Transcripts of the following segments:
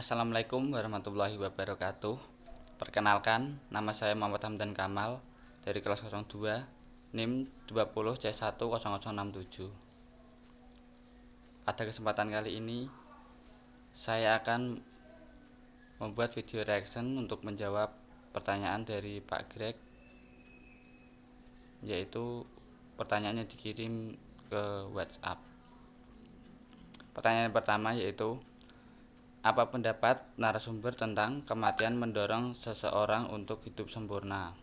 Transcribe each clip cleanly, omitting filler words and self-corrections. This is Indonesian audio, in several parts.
Assalamualaikum warahmatullahi wabarakatuh. Perkenalkan, nama saya Muhammad Hamdan Kamal dari kelas 02, NIM 20C10067. Pada kesempatan kali ini, saya akan membuat video reaction untuk menjawab pertanyaan dari Pak Greg, yaitu pertanyaannya dikirim ke WhatsApp. Pertanyaan pertama yaitu, apa pendapat narasumber tentang kematian mendorong seseorang untuk hidup sempurna?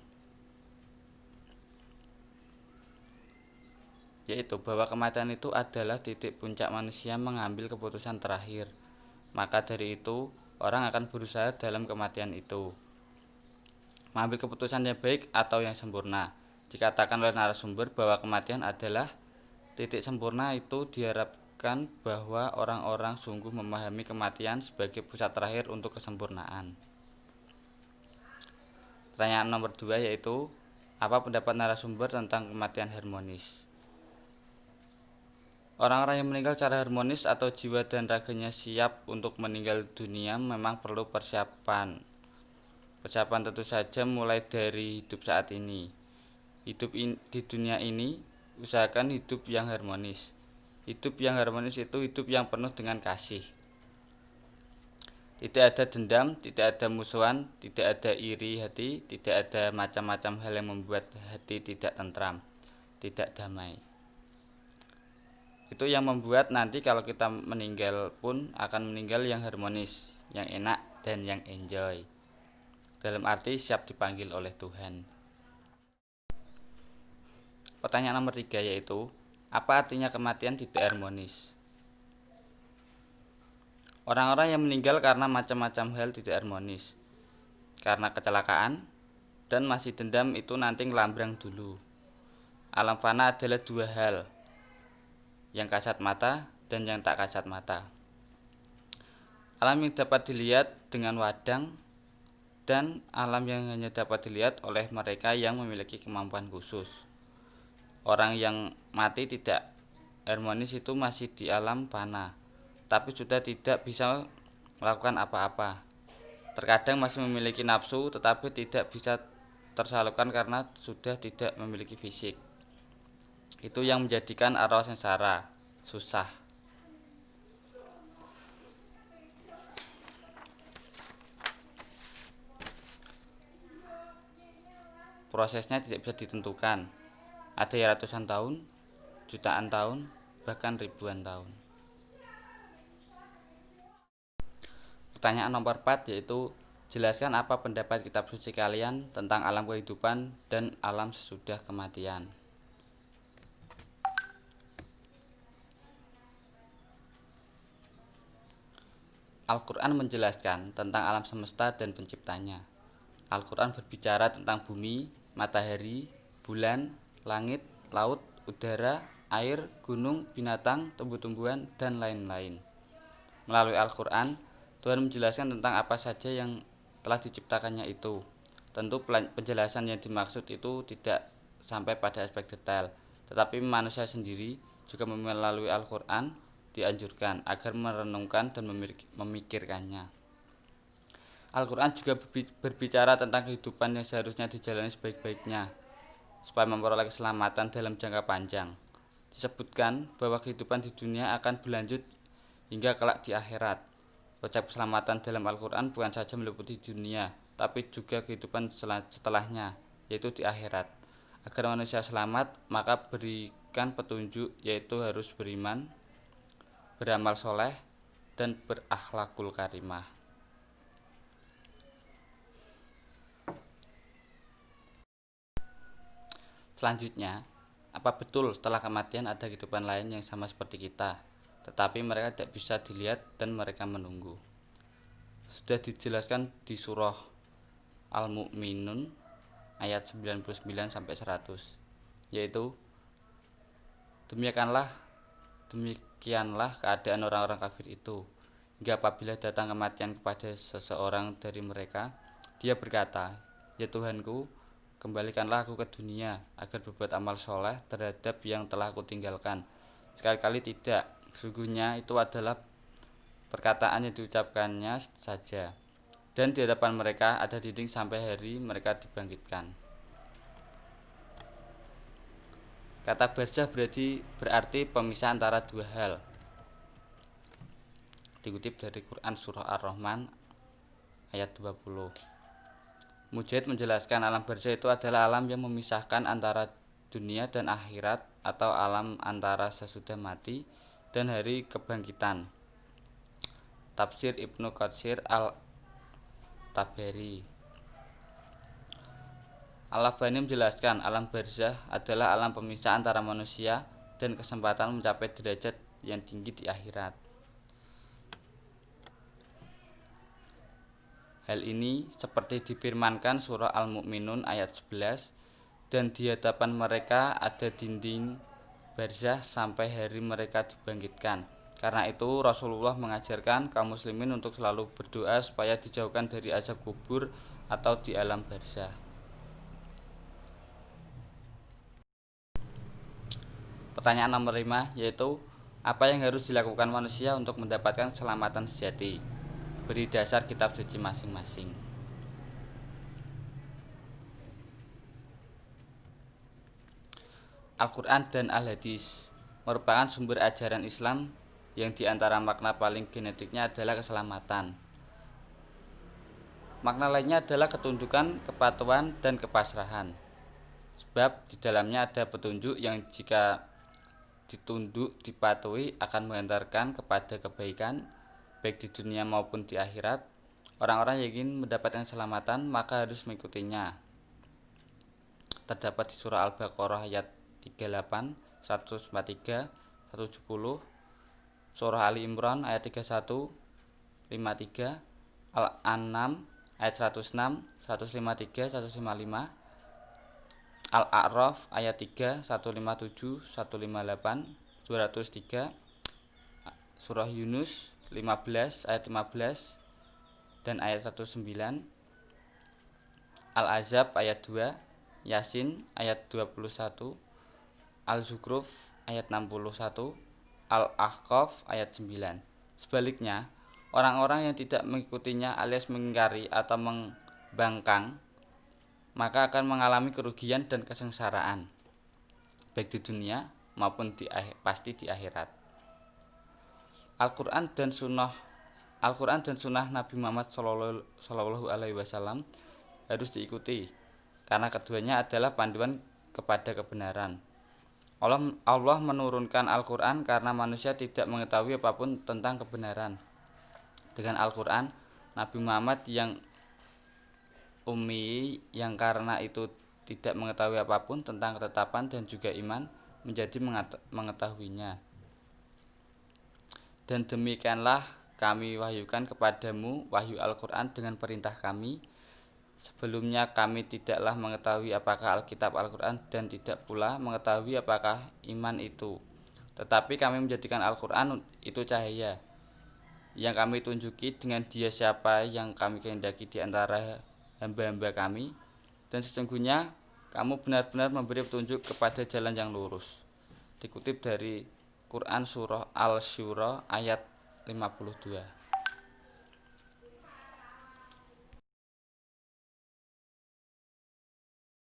Yaitu bahwa kematian itu adalah titik puncak manusia mengambil keputusan terakhir. Maka dari itu, orang akan berusaha dalam kematian itu mengambil keputusan yang baik atau yang sempurna. Dikatakan oleh narasumber bahwa kematian adalah titik sempurna, itu diharapkan bahwa orang-orang sungguh memahami kematian sebagai pusat terakhir untuk kesempurnaan. Pertanyaan nomor 2 yaitu, apa pendapat narasumber tentang kematian harmonis? Orang-orang yang meninggal secara harmonis atau jiwa dan raganya siap untuk meninggal dunia memang perlu persiapan. Persiapan tentu saja mulai dari hidup saat ini. Di dunia ini, usahakan hidup yang harmonis. Hidup yang harmonis itu hidup yang penuh dengan kasih. Tidak ada dendam, tidak ada musuhan, tidak ada iri hati, tidak ada macam-macam hal yang membuat hati tidak tentram, tidak damai. Itu yang membuat nanti kalau kita meninggal pun akan meninggal yang harmonis, yang enak, dan yang enjoy. Dalam arti siap dipanggil oleh Tuhan. Pertanyaan nomor 3 yaitu, apa artinya kematian tidak harmonis? Orang-orang yang meninggal karena macam-macam hal tidak harmonis, karena kecelakaan dan masih dendam, itu nanti ngelambrang dulu. Alam fana adalah dua hal, yang kasat mata dan yang tak kasat mata. Alam yang dapat dilihat dengan wadang dan alam yang hanya dapat dilihat oleh mereka yang memiliki kemampuan khusus. Orang yang mati tidak harmonis itu masih di alam fana, tapi sudah tidak bisa melakukan apa-apa. Terkadang masih memiliki nafsu, tetapi tidak bisa tersalurkan karena sudah tidak memiliki fisik. Itu yang menjadikan arwah sengsara, susah. Prosesnya tidak bisa ditentukan. Ada yang ratusan tahun, jutaan tahun, bahkan ribuan tahun. Pertanyaan nomor 4 yaitu, jelaskan apa pendapat kitab suci kalian tentang alam kehidupan dan alam sesudah kematian. Al-Quran menjelaskan tentang alam semesta dan penciptanya. Al-Quran berbicara tentang bumi, matahari, bulan, langit, laut, udara, air, gunung, binatang, tumbuh-tumbuhan, dan lain-lain. Melalui Al-Quran, Tuhan menjelaskan tentang apa saja yang telah diciptakannya itu. Tentu penjelasan yang dimaksud itu tidak sampai pada aspek detail, tetapi manusia sendiri juga melalui Al-Quran dianjurkan agar merenungkan dan memikirkannya. Al-Quran juga berbicara tentang kehidupan yang seharusnya dijalani sebaik-baiknya, supaya memperoleh keselamatan dalam jangka panjang. Disebutkan bahwa kehidupan di dunia akan berlanjut hingga kelak di akhirat. Konsep keselamatan dalam Al-Quran bukan saja meliputi dunia, tapi juga kehidupan setelahnya, yaitu di akhirat. Agar manusia selamat, maka berikan petunjuk, yaitu harus beriman, beramal soleh, dan berakhlakul karimah. Selanjutnya, apa betul setelah kematian ada kehidupan lain yang sama seperti kita, tetapi mereka tidak bisa dilihat dan mereka menunggu? Sudah dijelaskan di surah Al-Mu'minun ayat 99-100, yaitu, demikianlah keadaan orang-orang kafir itu, hingga apabila datang kematian kepada seseorang dari mereka, dia berkata, ya Tuhanku, kembalikanlah aku ke dunia agar berbuat amal soleh terhadap yang telah aku tinggalkan. Sekali-kali tidak, sesungguhnya itu adalah perkataan yang diucapkannya saja. Dan di hadapan mereka ada dinding sampai hari mereka dibangkitkan. Kata barzah berarti pemisah antara dua hal. Dikutip dari Quran Surah Ar-Rahman ayat 20. Mujahid menjelaskan alam barzah itu adalah alam yang memisahkan antara dunia dan akhirat, atau alam antara sesudah mati dan hari kebangkitan. Tafsir Ibnu Katsir Al-Tabari. Al-Albani menjelaskan alam barzah adalah alam pemisah antara manusia dan kesempatan mencapai derajat yang tinggi di akhirat. Hal ini seperti difirmankan surah Al-Mu'minun ayat 11, dan di hadapan mereka ada dinding barzah sampai hari mereka dibangkitkan. Karena itu Rasulullah mengajarkan kaum muslimin untuk selalu berdoa supaya dijauhkan dari azab kubur atau di alam barzah. Pertanyaan nomor 5 yaitu, apa yang harus dilakukan manusia untuk mendapatkan keselamatan sejati? Beri dasar kitab suci masing-masing. Al-Quran dan Al-Hadis merupakan sumber ajaran Islam yang diantara makna paling genetiknya adalah keselamatan. Makna lainnya adalah ketundukan, kepatuhan, dan kepasrahan. Sebab di dalamnya ada petunjuk yang jika ditunduk, dipatuhi akan mengantarkan kepada kebaikan, baik di dunia maupun di akhirat. Orang-orang yang ingin mendapatkan keselamatan maka harus mengikutinya. Terdapat di surah Al-Baqarah ayat 38, 143, 170, surah Ali Imran ayat 31, 53, Al-An'am ayat 106, 153, 155, Al-A'raf ayat 3, 157, 158, 203, surah Yunus 15 ayat 15 dan ayat 19, Al-Ahzab ayat 2, Yasin ayat 21, Al-Zukhruf ayat 61, Al-Ahqaf ayat 9. Sebaliknya, orang-orang yang tidak mengikutinya alias mengingkari atau membangkang, maka akan mengalami kerugian dan kesengsaraan, baik di dunia maupun pasti di akhirat. Al-Quran dan Sunnah Nabi Muhammad SAW harus diikuti, karena keduanya adalah panduan kepada kebenaran. Allah menurunkan Al-Quran karena manusia tidak mengetahui apapun tentang kebenaran. Dengan Al-Quran, Nabi Muhammad yang ummi, yang karena itu tidak mengetahui apapun tentang ketetapan dan juga iman, menjadi mengetahuinya. Dan demikianlah kami wahyukan kepadamu wahyu Al-Quran dengan perintah kami. Sebelumnya kami tidaklah mengetahui apakah Alkitab Al-Quran dan tidak pula mengetahui apakah iman itu. Tetapi kami menjadikan Al-Quran itu cahaya yang kami tunjuki dengan dia siapa yang kami kehendaki di antara hamba-hamba kami. Dan sesungguhnya kamu benar-benar memberi petunjuk kepada jalan yang lurus. Dikutip dari Quran Surah Al-Syura ayat 52.